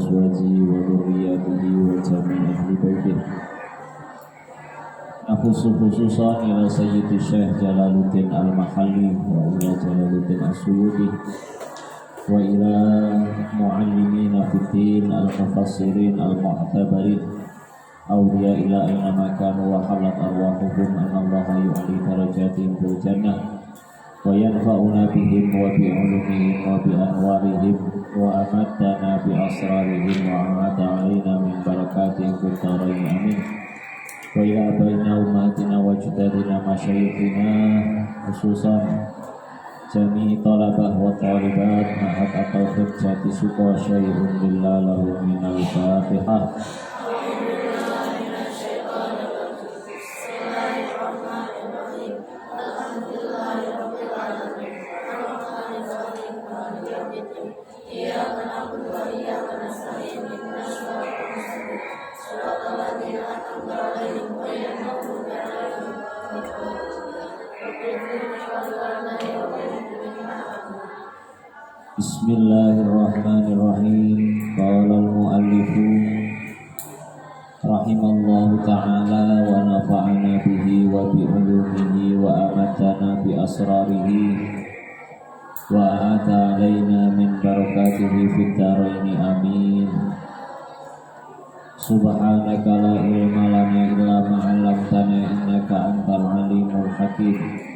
وأزواجه وذرياته وجميع أهل بيته. أخص خصوصا إلى سيد الشيخ جلال الدين المحلي وإلى جلال الدين السيوطي وإلى معلمين في الدين المفسرين المعتبرين أولياء إلى أينما كانوا وحلت أرواحهم أن الله يعلي درجاتهم في الجنة وينفعنا بهم وبعلومهم وبأنوارهم وأمدنا بأسرارهم وأعاد علينا من بركاتهم في الدارين آمين. وإلى آبائنا وأمهاتنا وأجدادنا مشايخنا خصوصا جميع طلبة وطالبات معهد التوفيق Jati Suko syai'un lillah lahu minal Fatihah. Bismillahirrahmanirrahim. Qala al-muallifu rahimallahu ta'ala wa nafa'ana bihi wa bi ulumihi wa amatana bi asrarihi wa a'ata alaina min barakatihi fid dharaini amin. Subhanaka la ilma lana illa ma 'allamtana innaka antal alimul hakim.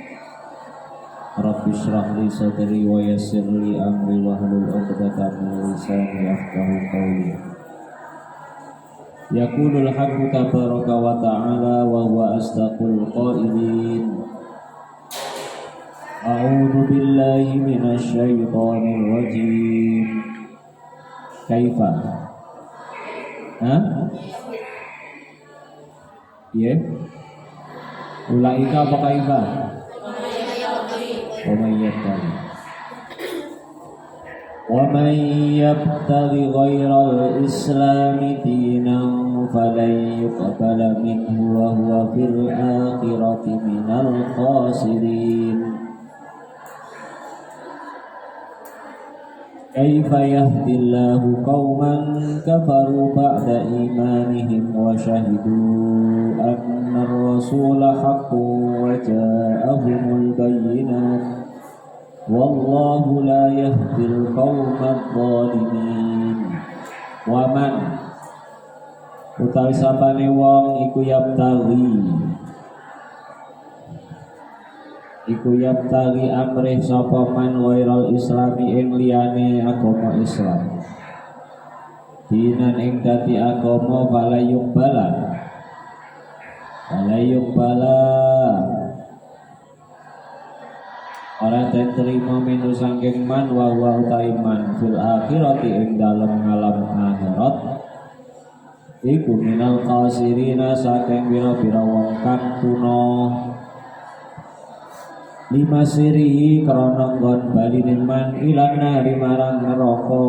Rabbi shrah li sadri wa yassir li amri wahlul 'uqdatam min lisani yafqahu qawli. Yaqulul haqqu tabaraka wa ta'ala wa huwa asdaqul qailin. A'udzu billahi minasy syaithanir rajim. Kaifa? Ya. Ulaika apa kaifa? ومن يبتغي غير الإسلام دينا فلن يقبل منه وهو في الآخرة من الخاسرين. كيف يهدي الله قوما كفروا بعد إيمانهم وشهدوا أن الرسول حق وجاءهم البينات والله لا يهدي القوم الظالمين. Waman utawi sapane wong iku yaptari amrih sapa man wairal islami ing liyane agama Islam dinan ing dadi agama falayuk bala ora diterima minu sangking man wa utaiman fil akhirati ing dalem ngalam akhirat iku minal khasirina saking bira-bira wong kang tuna lima siri krana nggon baline man ilang nari marang neraka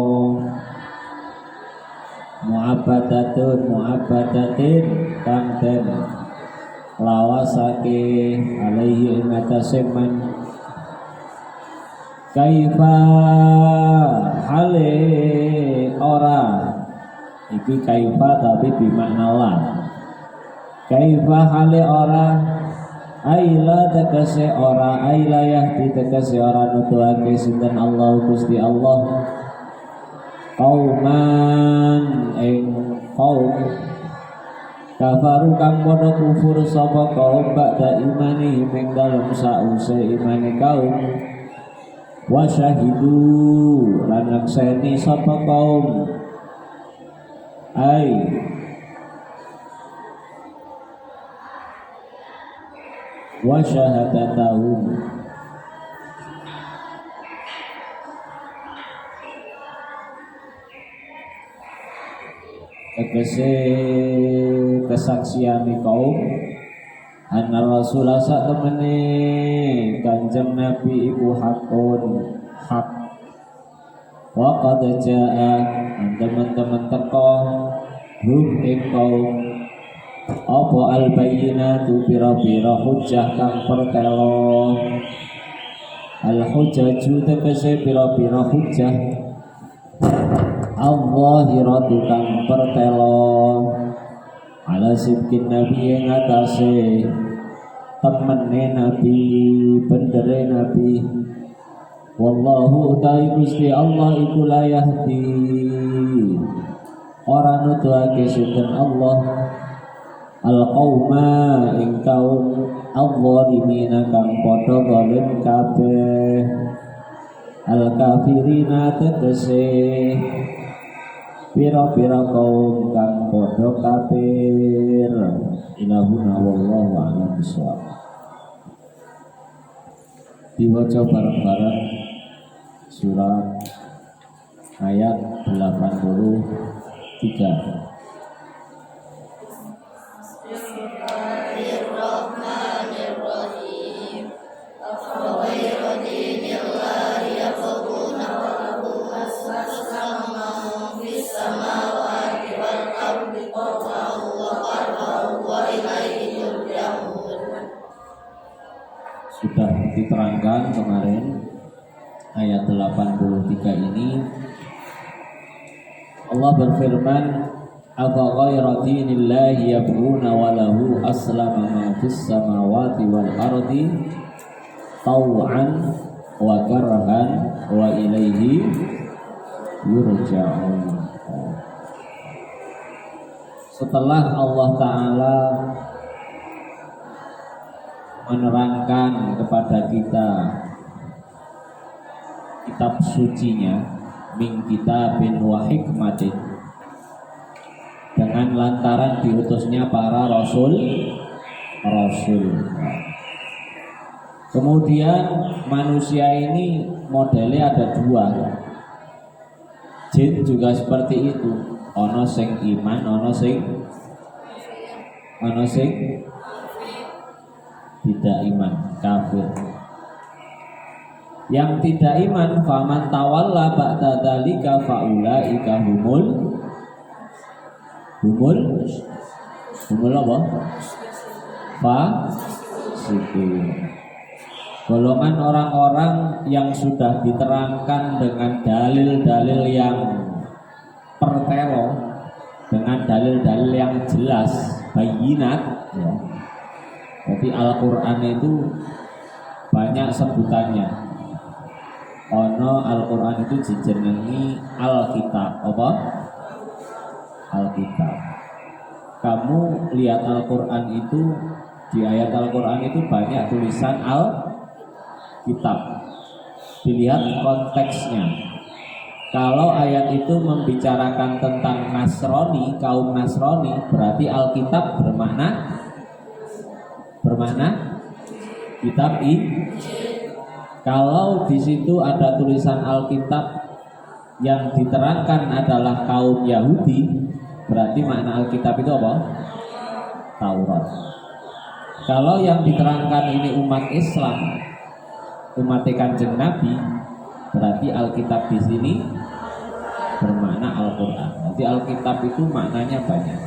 mu'abbadatin kang den lawasake alaihi ing atase man. Kaifa hale ora iki kaifa tapi bimakna la. Kaifa hale ora aila tegese ora ailayah tegese ora nuduhake sinten Allah Gusti Allah qauman ing qaum kafaru kang padha kufur sapa kaum ba'da imani ing dalem sause imane kaum wa syahidu lan nakseni sapa kaum ai wa syahadatahum tegese kesaksian kaum anna rasulullah sak temene kanjeng nabi iku hak wa qad jaa teman-teman teko hum ing kaum apa al bayyinatu pira-pira hujjah kang pertelo al hujjaju tegese pira-pira hujjah al-zahiratu kang pertelo ala sidqin nabi yang atase temene nabi bendere nabi wallahu ta'ala Gusti Allah iku la yahdi ora nuduhake sinten Allah al-qauma ing kaum al-zalimina kang padha zalim kabeh al-kafirina tegese pira-pira kaum kang padha kafir ilahuna wallahu a'lam bishawab. Diwaca bareng-bareng surat ayat 83. Sudah diterangkan kemarin ayat 83 ini Allah berfirman afa ghayra dinillahi yabghuna wa lahu aslama ma fis samawati wal ardi taw'an wa karhan wa ilaihi yurja'un. Setelah Allah Ta'ala menerangkan kepada kita kitab sucinya min kitabin wa hikmatin dengan lantaran diutusnya para rasul. Kemudian manusia ini modelnya ada dua. Jin juga seperti itu. Ono sing iman, ono sing tidak iman, kafir. Yang tidak iman faman tawalla ba'da dzalika faulaika humul apa? Fasiqun. Golongan orang-orang yang sudah diterangkan dengan dalil-dalil yang pertelo, dengan dalil-dalil yang jelas, bayinat ya. Jadi Al-Quran itu banyak sebutannya. Ono Al-Quran itu dijenengi Alkitab. Apa? Alkitab. Kamu lihat Al-Quran itu, di ayat Al-Quran itu banyak tulisan Alkitab. Dilihat konteksnya. Kalau ayat itu membicarakan tentang Nasrani, kaum Nasrani, berarti Alkitab bermakna kitab ini. Kalau di situ ada tulisan Alkitab yang diterangkan adalah kaum Yahudi, berarti makna Alkitab itu apa? Taurat. Kalau yang diterangkan ini umat Islam, umat Kanjeng Nabi, berarti Alkitab di sini bermakna Al-Quran. Jadi Alkitab itu maknanya banyak.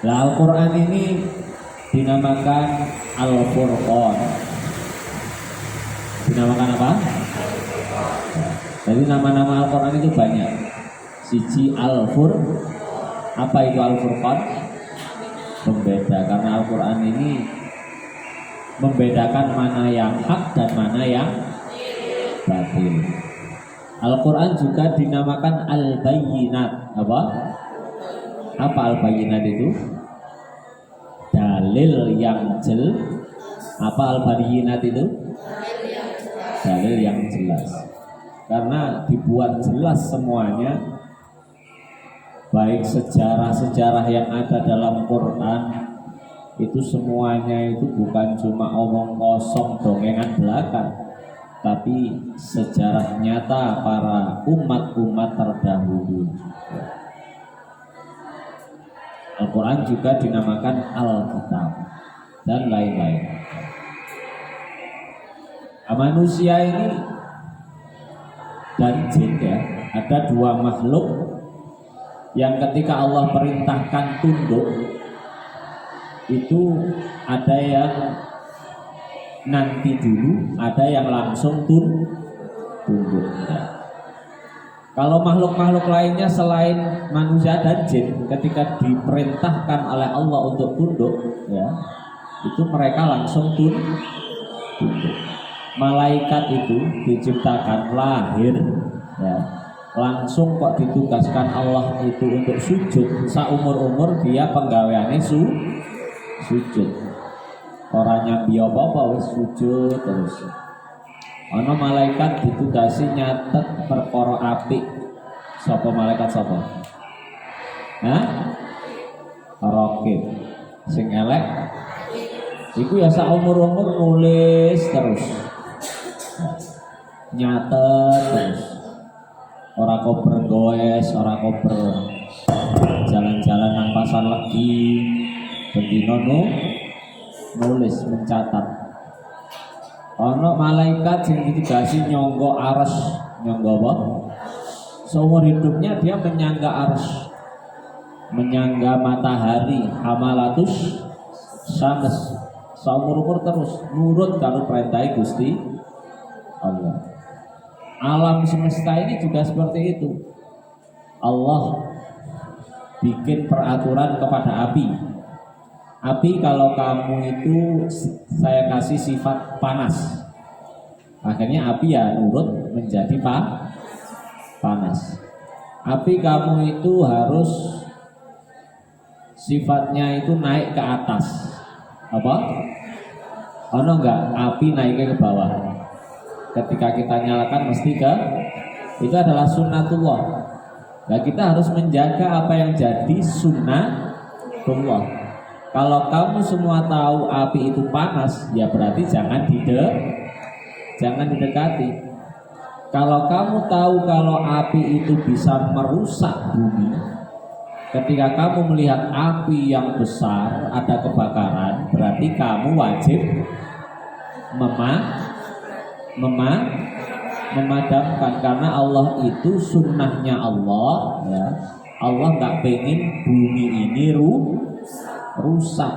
Nah, Al-Quran ini dinamakan Al-Furqan. Dinamakan apa? Jadi nama-nama Al-Quran itu banyak. Siji Al-Fur. Apa itu Al-Furqan? Pembeda. Karena Al-Quran ini membedakan mana yang hak dan mana yang batil. Al-Quran juga dinamakan Al-Bayyinat. Apa Al-Bayyinat itu? Dalil yang jelas. Apa Al-Bayyinat itu? Dalil yang jelas. Karena dibuat jelas semuanya, baik sejarah-sejarah yang ada dalam Quran itu semuanya itu bukan cuma omong kosong dongengan belaka, tapi sejarah nyata para umat-umat terdahulu. Al-Quran juga dinamakan Alkitab dan lain-lain. Manusia ini dan jin ya, ada dua makhluk yang ketika Allah perintahkan tunduk, itu ada yang nanti dulu, ada yang langsung tunduk ya. Kalau makhluk-makhluk lainnya selain manusia dan jin, ketika diperintahkan oleh Allah untuk tunduk, ya, itu mereka langsung tunduk. Malaikat itu diciptakan lahir, ya, langsung kok ditugaskan Allah itu untuk sujud. Saumur-umur dia penggaweane sujud. Orangnya apa-apa wis sujud terus. Ana malaikat ditugasi nyatet perkara apik. Sapa malaikat sapa? Hah? Raqib. Sing elek iku ya sak umur-umur nulis terus. Nyatet terus. Ora kober goes, ora kober jalan-jalan nang pasar legi. Bendino nulis mencatat. Ono malaikat sing ditugasi nyangga arsy, nyangga apa? Seumur hidupnya dia menyangga arsy, menyangga matahari, hamalatus syams. Seumur-umur terus nurut karo perintah Gusti Allah. Alam semesta ini juga seperti itu. Allah bikin peraturan kepada api. Api, kalau kamu itu saya kasih sifat panas, akhirnya api ya nurut menjadi panas. Api, kamu itu harus sifatnya itu naik ke atas. Apa? Ono enggak api naiknya ke bawah? Ketika kita nyalakan mesti ke, itu adalah sunnatullah. Nah, kita harus menjaga apa yang jadi sunnatullah. Kalau kamu semua tahu api itu panas, ya berarti jangan didekati. Kalau kamu tahu kalau api itu bisa merusak bumi, ketika kamu melihat api yang besar ada kebakaran, berarti kamu wajib memadamkan, karena Allah itu sunnahnya Allah, ya. Allah nggak pengen bumi ini rusak.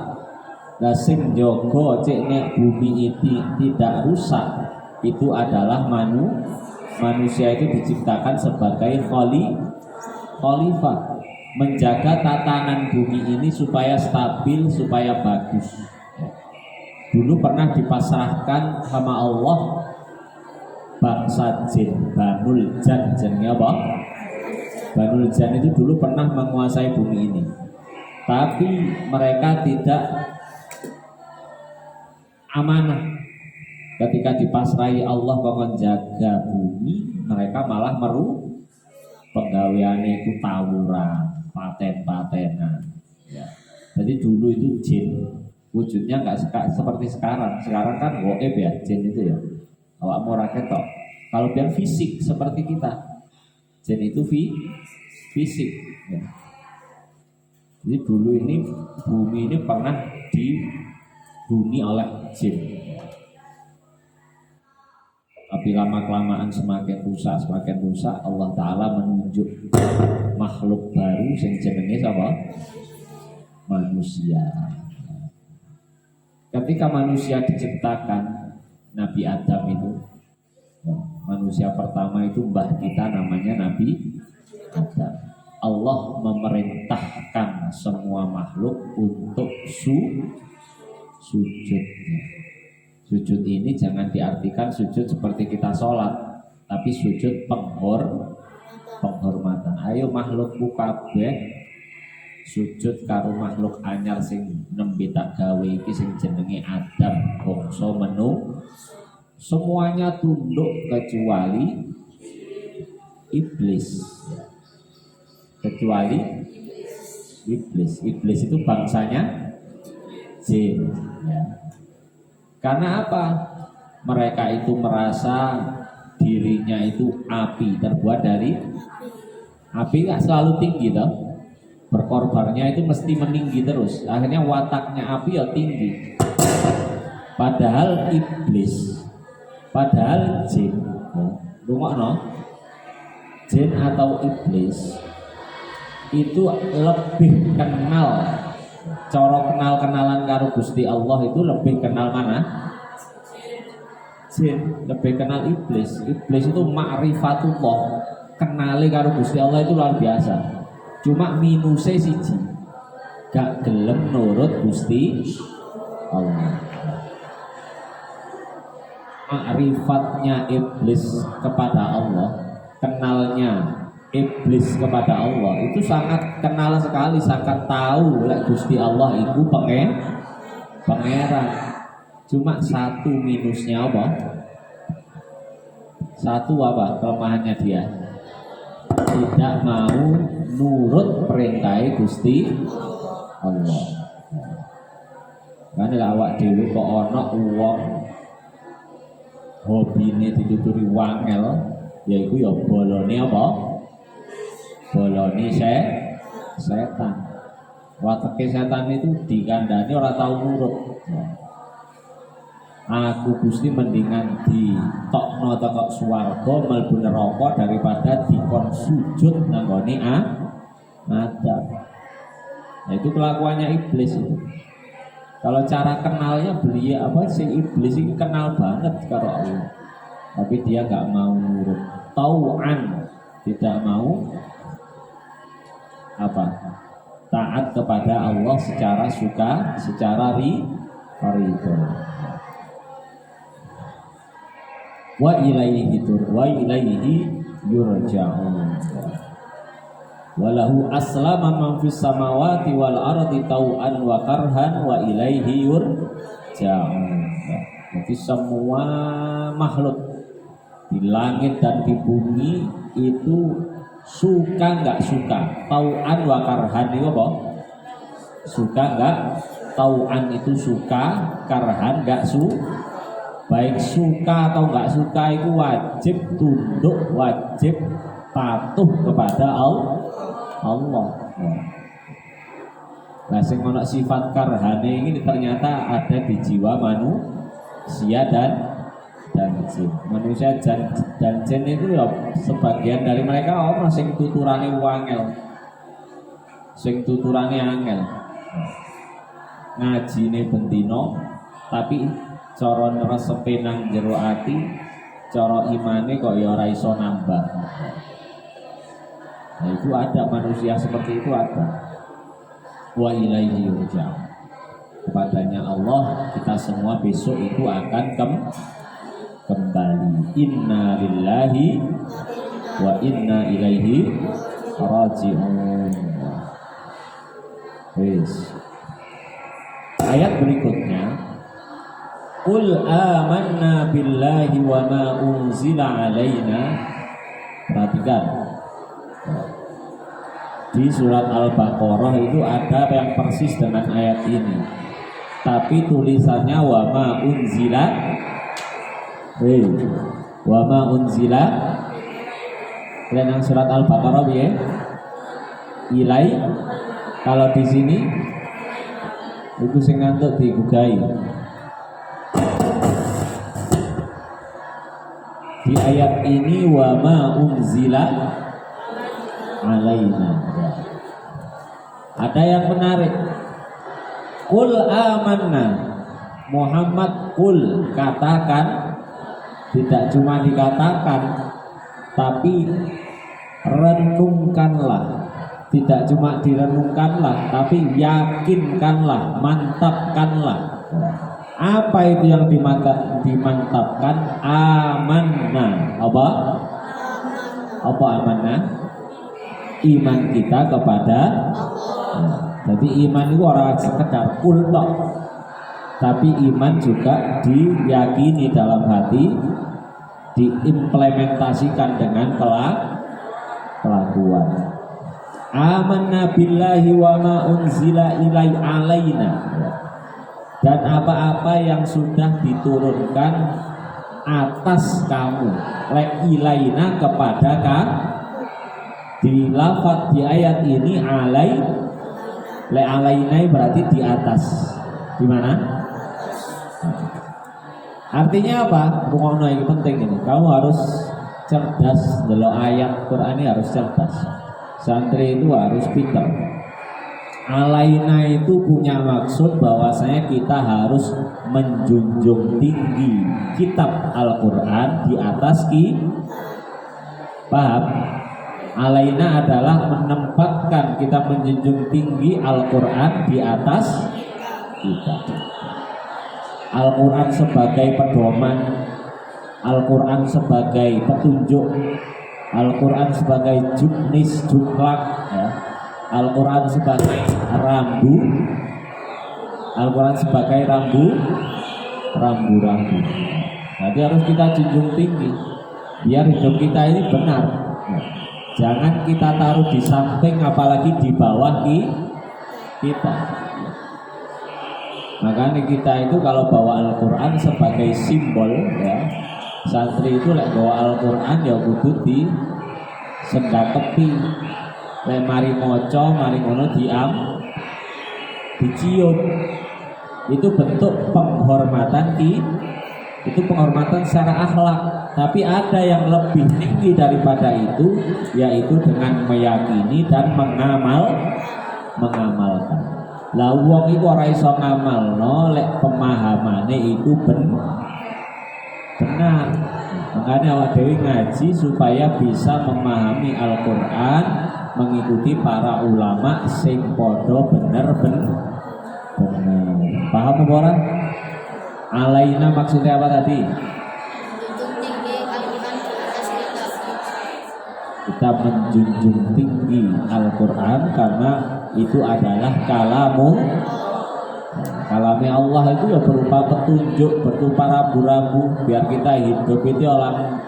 Lah sing jaga cek nek bumi ini tidak rusak, itu adalah manusia itu diciptakan sebagai khalifah, menjaga tatanan bumi ini supaya stabil, supaya bagus. Dulu pernah dipasrahkan sama Allah bangsa jin, Banul Jan. Jenenge apa? Banul Jan itu dulu pernah menguasai bumi ini. Tapi mereka tidak amanah. Ketika dipasrai Allah kok jaga bumi, mereka malah penggaweane itu tawuran, paten-patenan. Ya. Jadi dulu itu jin wujudnya nggak seperti sekarang. Sekarang kan goib ya jin itu ya. Awakmu ora ketok. Kalau biar fisik seperti kita, jin itu fisik. Ya. Jadi dulu ini bumi ini pernah dihuni oleh jin. Tapi lama-kelamaan semakin rusak, Allah Ta'ala menunjuk makhluk baru yang jenenge apa? Manusia. Ketika manusia diciptakan, Nabi Adam itu, manusia pertama itu mbah kita namanya Nabi Adam. Allah memerintahkan semua makhluk untuk sujud. Sujud ini jangan diartikan sujud seperti kita sholat, tapi sujud penghormatan. Ayo makhlukku kabeh sujud karo makhluk anyar sing nembe tak gawe iki sing jenenge Adam bangsa menu. Semuanya tunduk kecuali iblis. Kecuali iblis. Iblis itu bangsanya jin, ya. Karena apa? Mereka itu merasa dirinya itu api, terbuat dari api. Gak selalu tinggi toh, berkorbannya itu mesti meninggi terus. Akhirnya wataknya api ya tinggi. Padahal iblis, padahal jin, rungokno, jin atau iblis itu lebih kenal, cara kenal-kenalan karo Gusti Allah itu lebih kenal mana? Jin lebih kenal iblis. Iblis itu ma'rifatullah, kenali karo Gusti Allah itu luar biasa. Cuma minusnya siji, gak gelem nurut Gusti Allah. Ma'rifatnya iblis kepada Allah, kenalnya iblis kepada Allah itu sangat kenal sekali, sangat tahu lek Gusti Allah itu pangeran. Cuma satu minusnya apa? Satu apa kelemahannya dia? Tidak mau nurut perintah Gusti Allah. Kan awak dhewe kok ana wong hobine dituturi wangel, yaiku ya bolone apa? Bolone setan. Wateke setan itu dikandani ora tau nurut. Aku Gusti mendingan ditokno teko swarga mlebu neraka daripada dikon sujud nang gone adab. Nah, itu kelakuannya iblis itu. Kalau cara kenalnya beliau apa si iblis ini kenal banget karo Allah, tapi dia nggak mau nurut, tau'an, tidak mau apa taat kepada Allah secara suka, secara ridho. Wa ilaihi yurja'un. Walahu aslama man fis samawati wal ardi tau'an wa karhan wa ilaihi yurja'un. Jadi semua makhluk di langit dan di bumi itu suka nggak suka, tau'an wa karhan itu apa? Suka nggak? Tau'an itu suka, karhan nggak baik suka atau nggak suka itu wajib tunduk, wajib patuh kepada Allah. Nah, sing ono sifat karhane ini ternyata ada di jiwa manusia dan jin. Manusia dan jin itu ya sebagian dari mereka orang sing tuturane wangel, sing tuturane angel. Ngajine bendino tapi cara neresepe nang jero ati, cara imane kok ya ora iso nambah. Nah, itu ada manusia seperti itu ada. Wa ilaihi yurja'un. Kepadanya Allah kita semua besok itu akan kembali. Inna lillahi wa inna ilaihi raji'un. Wis. Ayat berikutnya, Qul amanna billahi wa ma unzila alaina. Perhatikan, di surat Al-Baqarah itu ada yang persis dengan ayat ini, tapi tulisannya wa ma unzila. Wa ma unzila. Dan yang surat Al-Baqarah ya, ilai. Kalau di sini itu sing ngantuk digugai. Di ayat ini wa ma unzila alaina. Ada yang menarik. Qul amanna. Muhammad qul, katakan, tidak cuma dikatakan tapi renungkanlah. Tidak cuma direnungkanlah tapi yakinkanlah, mantapkanlah. Apa itu yang dimantapkan? Amanna. Apa amanna? Iman kita kepada Jadi iman itu orang sekedar kultok, tapi iman juga diyakini dalam hati, diimplementasikan dengan kelakuan. Amanna billahi wa ma unzila ilai alaina. Dan apa-apa yang sudah diturunkan atas kamu, ilaina kepada di lafaz di ayat ini alaina berarti di atas. Di mana? Artinya apa? Rumono ini penting ini. Kamu harus cerdas. Dalam ayat Quran ini harus cerdas. Santri itu harus pintar. Alaina itu punya maksud bahwasanya kita harus menjunjung tinggi kitab Al-Quran di atas paham? Alaina adalah menempatkan, kita menjunjung tinggi Al-Quran di atas kita. Al-Quran sebagai pedoman, Al-Quran sebagai petunjuk, Al-Quran sebagai juknis, juklak, ya. Al-Quran sebagai rambu, Al-Quran sebagai rambu-rambu. Jadi harus kita junjung tinggi biar hidup kita ini benar. Jangan kita taruh di samping apalagi di bawah kita. Makanya kita itu kalau bawa Al-Quran sebagai simbol, ya, santri itu lek bawa Al-Quran ya kudu di sendaketi. Lek mari maca, mari ngono dicium. Itu bentuk penghormatan itu penghormatan secara akhlak. Tapi ada yang lebih tinggi daripada itu, yaitu dengan meyakini dan mengamalkan. Lah wong iku ora iso ngamalno lek pemahamane itu benar. Makanya awak dhewe ngaji supaya bisa memahami Al-Qur'an, mengikuti para ulama sing padha bener. Paham apa ora? Alaina maksudnya apa tadi? Kita menjunjung tinggi Al-Quran karena itu adalah kalamnya Allah. Itu ya berupa petunjuk, berupa rambu-rambu biar kita hidup itu orang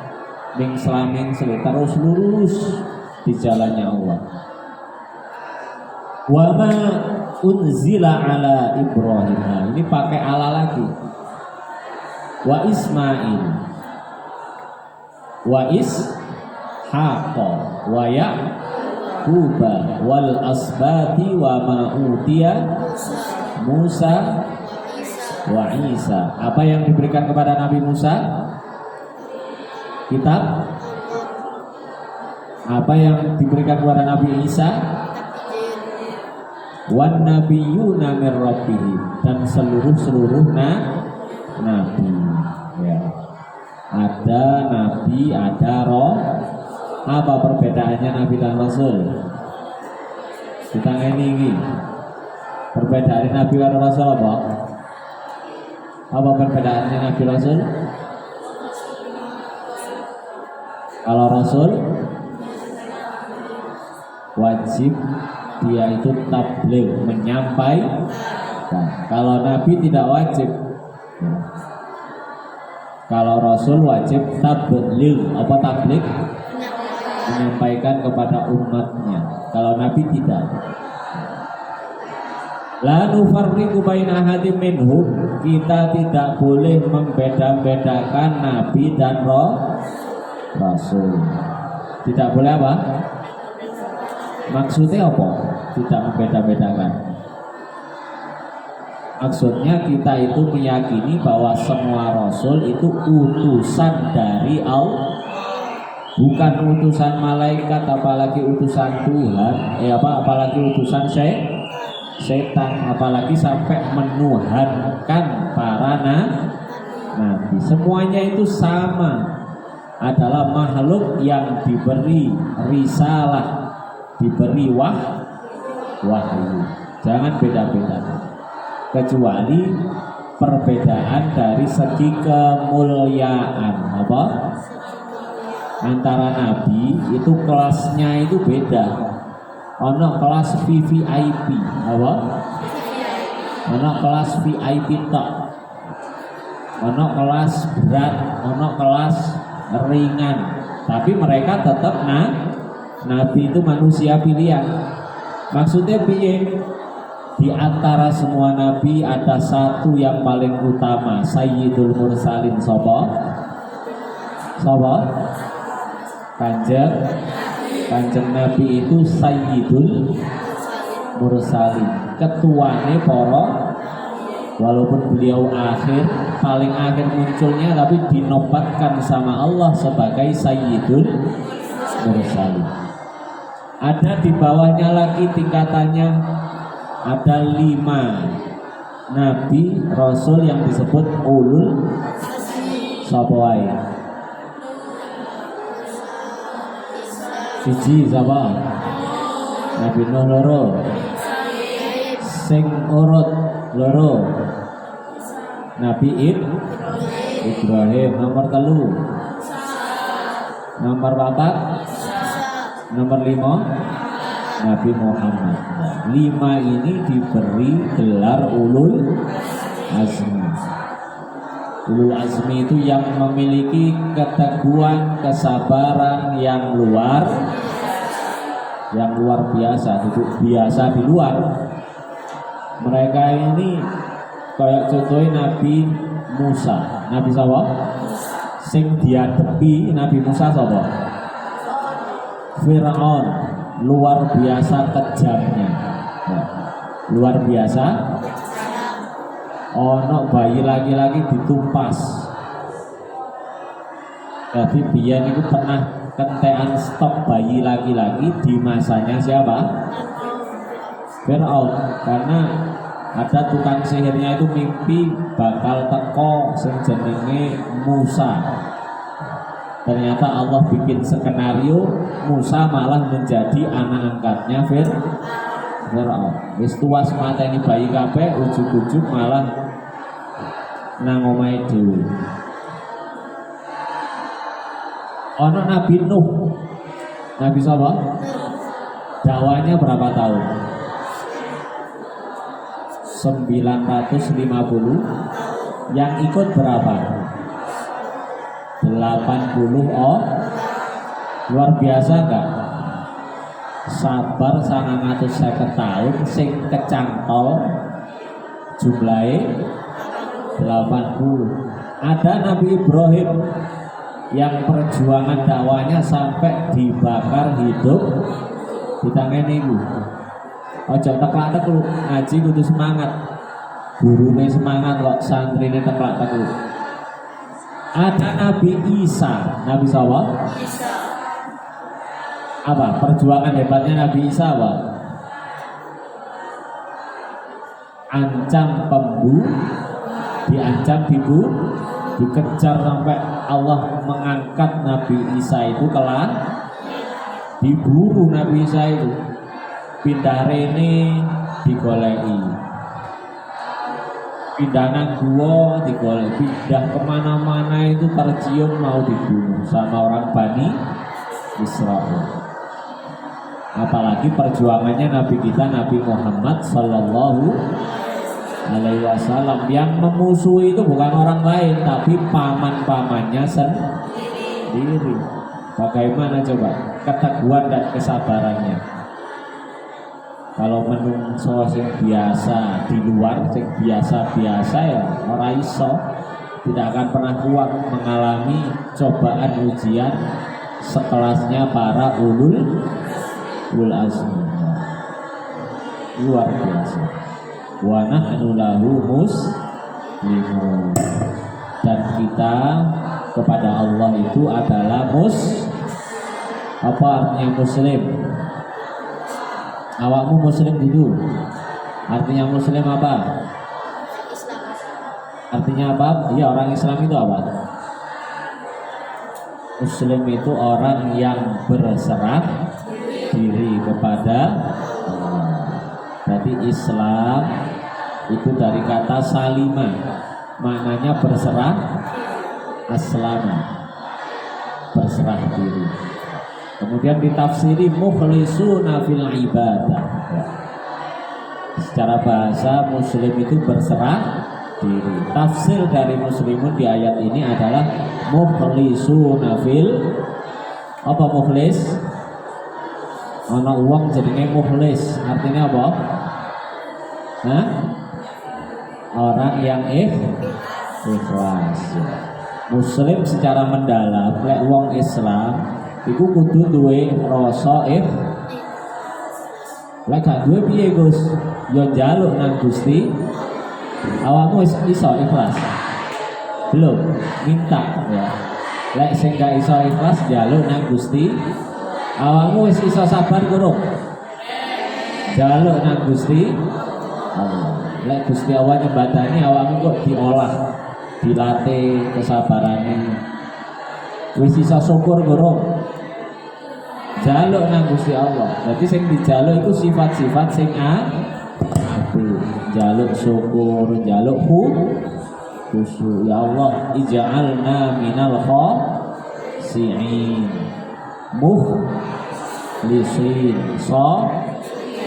ning selamin terus lurus di jalannya Allah. Wa ma unzila ala Ibrahim. Nah, ini pakai ala lagi. Wa Ismail, wa Ishaqa, wa Yaquba, wal asbati wa ma utiya Musa wa Isa. Apa yang diberikan kepada Nabi Musa? Kitab. Apa yang diberikan kepada Nabi Isa? Wan nabiyuna mir rabbihim, dan seluruh nabi, ya. Ada nabi, ada roh. Apa perbedaannya nabi dan rasul? Kita ini perbedaan nabi dan rasul apa? Apa perbedaannya nabi rasul? Kalau rasul wajib dia itu tabligh, menyampaikan. Kalau nabi tidak wajib. Kalau rasul wajib tabligh. Apa tabligh? Menyampaikan kepada umatnya. Kalau nabi tidak. La nufarriqu baina ahadin minhum. Kita tidak boleh membeda-bedakan nabi dan rasul. Tidak boleh apa? Maksudnya apa? Tidak membeda-bedakan. Maksudnya kita itu meyakini bahwa semua rasul itu utusan dari Allah, bukan utusan malaikat, apalagi utusan Tuhan, apalagi utusan setan, apalagi sampai menuhankan para nabi. Semuanya itu sama, adalah makhluk yang diberi risalah, diberi wahyu. Jangan beda-beda. Kecuali perbedaan dari segi kemuliaan, apa? Antara nabi itu kelasnya itu beda. Ono kelas VVIP, apa? Ono kelas VIP tok. Ono kelas berat, ono kelas ringan. Tapi mereka tetap nabi itu manusia pilihan. Maksudnya piye? Di antara semua nabi ada satu yang paling utama, Sayyidul Mursalin. Sopo? Kanjeng Nabi itu Sayyidul Mursalin, ketuane para, walaupun beliau paling akhir munculnya, tapi dinobatkan sama Allah sebagai Sayyidul Mursalin. Ada di bawahnya lagi tingkatannya, ada 5 nabi rasul yang disebut ulul sapa wae. Siji sapa? Nabi Nuh loro. Sing urut loro. Nabi Ibrahim. Nomor 3. Nomor 4. Nomor 5 Nabi Muhammad. 5 ini diberi gelar ulul azmi. Ulul azmi itu yang memiliki keteguhan, kesabaran yang luar biasa, duduk biasa di luar. Mereka ini kayak contohnya Nabi Musa. Nabi sapa? Sing diadepi Nabi Musa sapa? Firaun, luar biasa kejamnya. Ya. Luar biasa. Ono bayi laki-laki ditumpas. Jadi biyen itu pernah kentean stok bayi laki-laki di masanya siapa? Firaun. Karena ada tukang sihirnya itu mimpi bakal teko sing jenenge Musa. Ternyata Allah bikin skenario Musa malah menjadi anak angkatnya Firaun. Wis tuwas mateni bayi kabeh, ujug-ujug malah nang omahe dhewe. Ana Nabi Nuh. Nabi sapa? Dakwahnya berapa tahun? 950. Yang ikut berapa? 80. Oh, luar biasa enggak? Sabar 950 tahun sing kecantol jumlahe 80. Ada Nabi Ibrahim yang perjuangan dakwanya sampai dibakar hidup di tangan ibu. Ojo teklak lu ngaji kudu semangat. Gurune semangat kok, santrine teklak lu. Ada Nabi Isa. Nabi siapa? Isa. Apa perjuangan hebatnya Nabi Isa apa? Ancam diancam dikejar sampai Allah mengangkat Nabi Isa itu kelar, diburu Nabi Isa itu, pindah rene digoleki, pindah nang gua digoleki, pindah kemana-mana itu tercium mau dibunuh sama orang Bani Israel. Apalagi perjuangannya Nabi kita Nabi Muhammad Sallallahu Alaihi Wasallam yang memusuhi itu bukan orang lain tapi paman-pamannya sendiri. Bagaimana coba keteguhan dan kesabarannya? Kalau menungso sing biasa di luar, sing biasa-biasa ya ora iso, tidak akan pernah kuat mengalami cobaan ujian sekelasnya para ulul azmi. Luar biasa. Wa nahnu lahu muslimun. Dan kita kepada Allah itu adalah apa artinya muslim? Awakmu muslim dulu. Artinya muslim apa? Artinya apa? Iya, orang Islam itu apa? Muslim itu orang yang berserah diri kepada Allah. Berarti Islam itu dari kata salima, maknanya berserah, aslama, berserah diri. Kemudian ditafsiri mukhlisuna fil ibadah. Secara bahasa muslim itu berserah diri. Tafsir dari muslimun di ayat ini adalah mukhlisuna fil, apa mukhlis? Ana uang jenenge mukhlis, artinya apa? Hah? Orang yang ikhlas. Muslim secara mendalam, lek wong Islam iku kudu duwe rasa lek gak duwe piye Gus? Ya njaluk nang Gusti. Awakmu wis iso ikhlas? Belum, minta ya. Lek sing gak iso ikhlas njaluk nang Gusti. Awakmu wis iso sabar kurung? Jaluk nang Gusti Allah. Lek Gusti Allah nyembadani awakmu kok diolah, dilatih kesabarane. Wis iso syukur kurung? jaluk nang Gusti Allah. Jadi sing dijaluk itu sifat-sifat sing apik. Jaluk syukur, jaluk khusyuk. Ya Allah, ij'alna minal khashi'in mukhlisin sabirin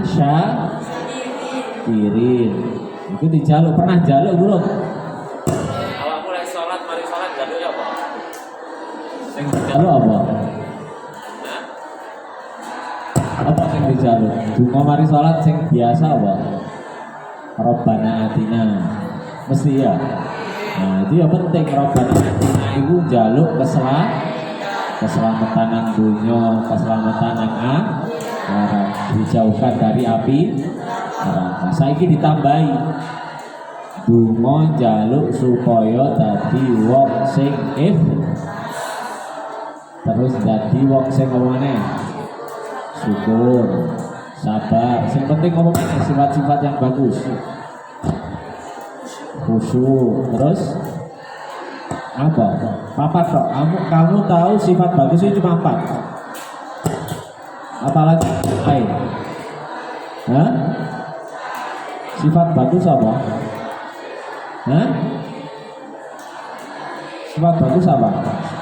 syakirin. Itu dijaluk, pernah jaluk belum? Awak mulai sholat, mari sholat jaluk ya apa? Sing dijaluk apa? Apa sing dijaluk? Dungo mari sholat sing biasa apa? Rabbana atina. Mesti ya. Nah, itu ya penting Rabbana atina itu jaluk keselamatan nang dunya, keselamatan nang akhirat, dijauhkan dari api neraka. Saiki ditambahi dungo jaluk supaya dadi wong sing terus dadi wong sing ngomongane syukur, sabar. Yang penting ngomongnya sifat-sifat yang bagus. Khusyuk, terus apa? Papat kok. Kamu tahu sifat bagus itu cuma 4. Apalagi lain? Hah? Sifat bagus apa? Hah? Sifat bagus apa?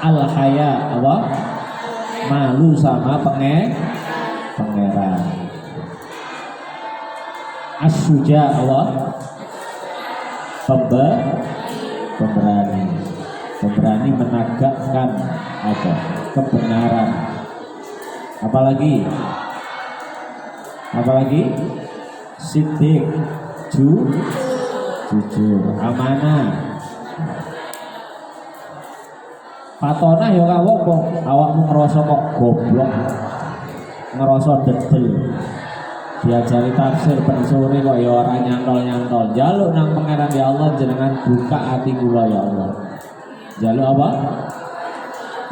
Al-haya apa? Malu sama pangeran. As-suja Allah pemberani menegakkan apa? Kebenaran. Apalagi siddiq, jujur, amanah. Patona ya gak apa-apa, awakmu ngerasa kok goblok, ngerasa dedel. Diajari tafsir ben sore kok ya ora nyantol-nyantol. Jaluk nang pangeran ya Allah, jenengan buka hati kula ya Allah. Jaluk apa?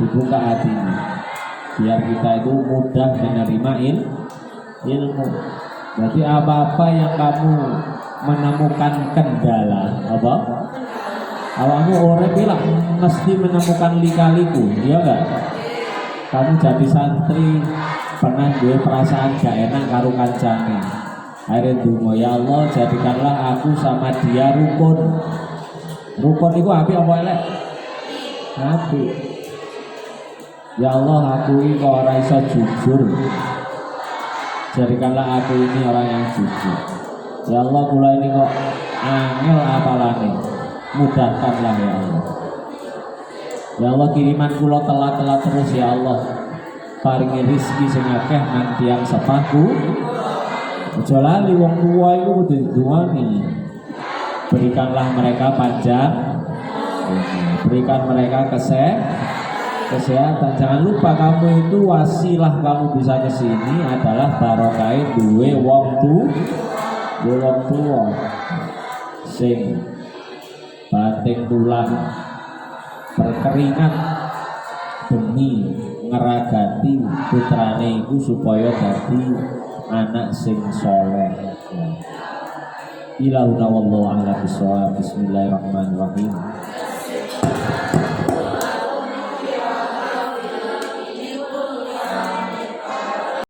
Dibuka hatinya. Biar kita itu mudah menerima ilmu. Jadi apa-apa yang kamu menemukan kendala, apa? Awakmu urip lah mesti menemukan lika-liku, iya enggak? Kamu jadi santri pernah gue perasaan gak enak karo kancane. Akhirnya dungo, ya Allah jadikanlah aku sama dia rukun. Rukun itu apik apa elek? Apik. Ya Allah aku ini kok ora iso jujur. Jadikanlah aku ini orang yang jujur. Ya Allah kula ini kok angel apalane. Mudahkanlah ya Allah. Ya Allah kiriman kula telat-telat terus ya Allah. Paringi rizki sing akeh nang tiyang sepahku. Aja lali wong tuwa iku kudu diduani. Berikanlah mereka panjang, berikan mereka kesehatan. Jangan lupa kamu itu wasilah kamu bisa ke sini adalah barokah duwe wong tuwa sing banting tulang berkeringat demi ngeragati putrane iku supaya dadi anak sing soleh. Ilahuna wallahu a'lam bishawab. Bismillahirrahmanirrahim.